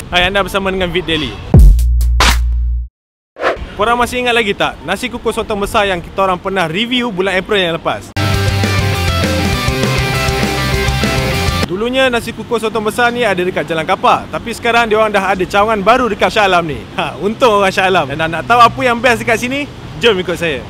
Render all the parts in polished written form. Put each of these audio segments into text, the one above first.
Hai, anda bersama dengan Vid Daily. Korang masih ingat lagi tak nasi kukus sotong besar yang kita orang pernah review bulan April yang lepas? Dulunya nasi kukus sotong besar ni ada dekat Jalan Kapak, tapi sekarang dia orang dah ada cawangan baru dekat Shah Alam ni. Untung orang Shah Alam. Dan nak tahu apa yang best dekat sini? Jom ikut saya.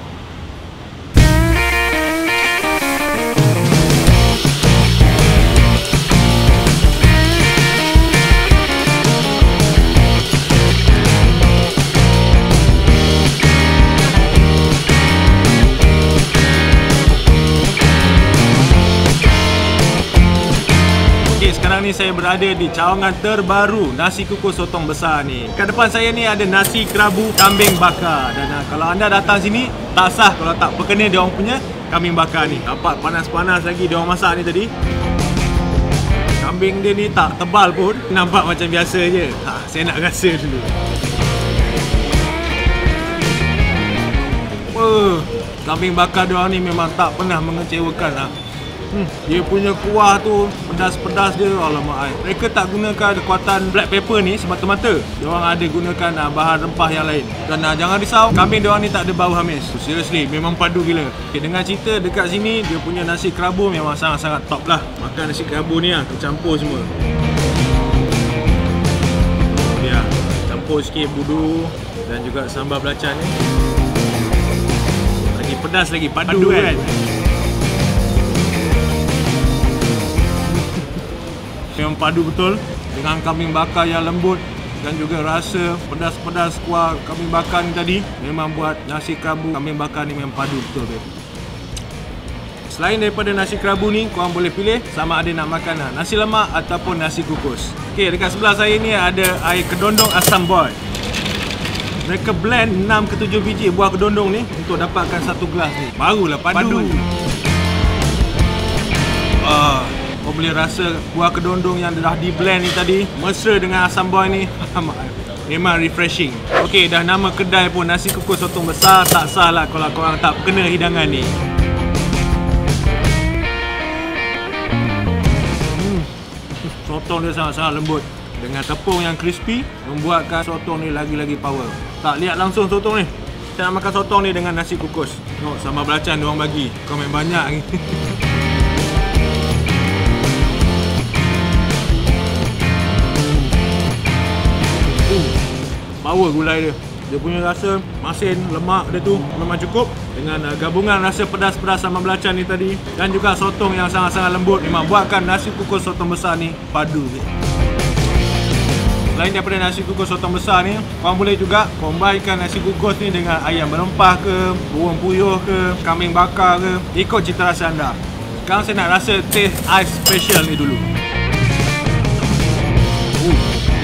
Sekarang ni saya berada di cawangan terbaru nasi kukus sotong besar ni. Kat depan saya ni ada nasi kerabu kambing bakar. Dan kalau anda datang sini, tak sah kalau tak perkena dia orang punya kambing bakar ni. Dapat panas-panas lagi dia orang masak ni tadi. Kambing dia ni tak tebal pun, nampak macam biasa je. Saya nak rasa dulu. Kambing bakar dia orang ni memang tak pernah mengecewakan lah. Dia punya kuah tu pedas-pedas dia, alamak. Mereka tak gunakan kekuatan black pepper ni semata-mata. Dia orang ada gunakan bahan rempah yang lain. Dan jangan risau, kambing dia orang ni tak ada bau hamis. Seriously, memang padu gila. Okay, dengar cerita dekat sini, dia punya nasi kerabu memang sangat-sangat top lah. Makan nasi kerabu ni lah, tercampur semua. Ya, campur sikit budu dan juga sambal belacan ni. Lagi pedas lagi, padu kan. Memang padu betul dengan kambing bakar yang lembut dan juga rasa pedas-pedas kuah kambing bakar ni tadi memang buat nasi kerabu kambing bakar ni memang padu betul, babe. Selain daripada nasi kerabu ni, korang boleh pilih sama ada nak makan nasi lemak ataupun nasi kukus. Okey, dekat sebelah saya ni ada air kedondong asam boy. Mereka blend 6 ke 7 biji buah kedondong ni untuk dapatkan satu gelas ni. Barulah padu. Kau boleh rasa buah kedondong yang dah di blend ni tadi mesra dengan asam boy ni. Memang refreshing. Okey, dah nama kedai pun nasi kukus sotong besar, tak sah lah kalau korang tak kena hidangan ni. Sotong dia sangat-sangat lembut dengan tepung yang crispy, membuatkan sotong ni lagi-lagi power. Tak lihat langsung sotong ni. Saya nak makan sotong ni dengan nasi kukus. Tengok sambal belacan diorang bagi. Kau main banyak ni. Power gulai dia. Dia punya rasa masin, lemak dia tu memang cukup. Dengan gabungan rasa pedas-pedas sambal belacan ni tadi dan juga sotong yang sangat-sangat lembut, memang buatkan nasi kukus sotong besar ni padu je. Selain daripada nasi kukus sotong besar ni, korang boleh juga combinekan nasi kukus ni dengan ayam berempah ke, burung puyuh ke, kambing bakar ke, ikut cita rasa anda. Sekarang saya nak rasa taste ice special ni dulu.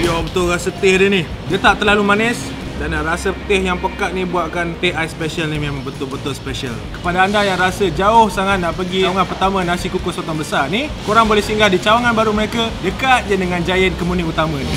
Biar betul rasa teh dia ni. Dia tak terlalu manis dan rasa teh yang pekat ni buatkan teh ice special ni memang betul-betul special. Kepada anda yang rasa jauh sangat nak pergi cawangan pertama nasi kukus sotong besar ni, korang boleh singgah di cawangan baru mereka dekat je dengan Giant Kemuning Utama ni.